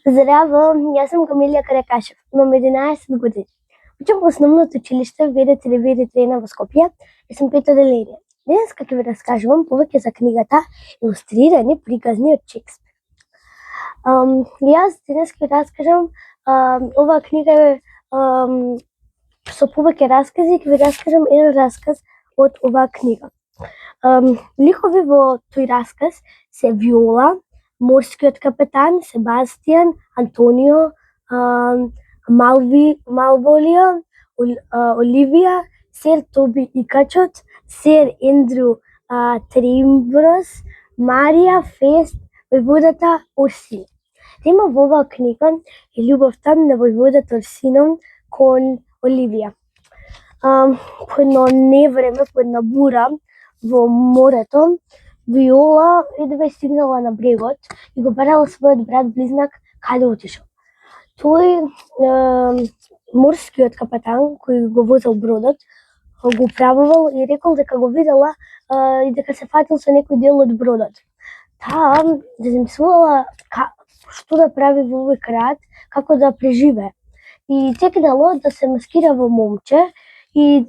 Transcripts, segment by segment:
Здраво, јас сум Камилија Каракашев, имам 11 години. Учам во основното училиште ВД3 во Скопје и сум пето оделение. Денеска ќе ви раскажувам повеќе за книгата Илустрирани приказни од Шекспир. Јас денес ќе ви раскажам оваа книга е со повеќе раскази, ќе ви раскажам еден расказ од оваа книга. Ликови во тој расказ се Виола, Морскиот капетан, Себастијан, Антонио, Малволија, Оливија, Сер Тоби Икачот, Сер Ендрю Тримброс, Марија, Фест, војводата Орсин. Тема во оваа книга е љубовта на војводата Орсином кон Оливија. По едно невреме, по една бура во морето, Виола едва стигнала на брегот и го барала својот брат близнак каде отишол. Тој морскиот капетан кој го возел бродот го управувал и рекол дека го видела и дека се фатил со некој дел од бродот. Таа замислувала што да прави во овој град, како да преживее. И текнало да се маскира во момче и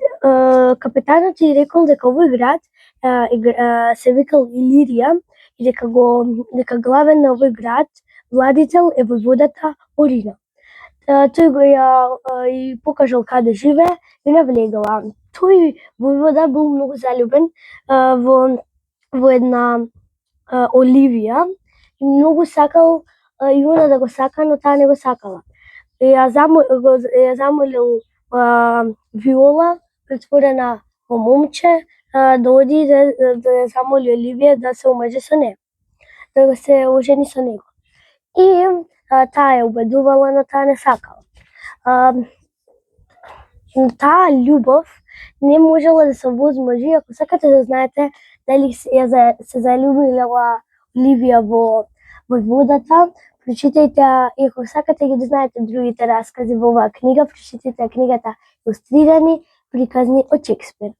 капетанот и рекол дека овој град се викал Илирија и дека главен на овој град, владител е војводата Орина. Тој го и покажал каде живее и навлегала. Тој војвода бил многу заљубен во една Оливија и многу сакал и она да го сака, но таа не го сакала. Ја замолил Виола, претворена во момче, да оди да ја замоли Оливија да се омаже со неа, да се ожени со него. И таа ја убедувала, но таа не сакала. Таа љубов не можела да се возможи. Ако сакате да знаете дали се заљубила Оливија во војводата, прочитајте, и ако сакате да знаете другите раскази во оваа книга, прочитајте книгата Илустрирани приказни од Шекспир.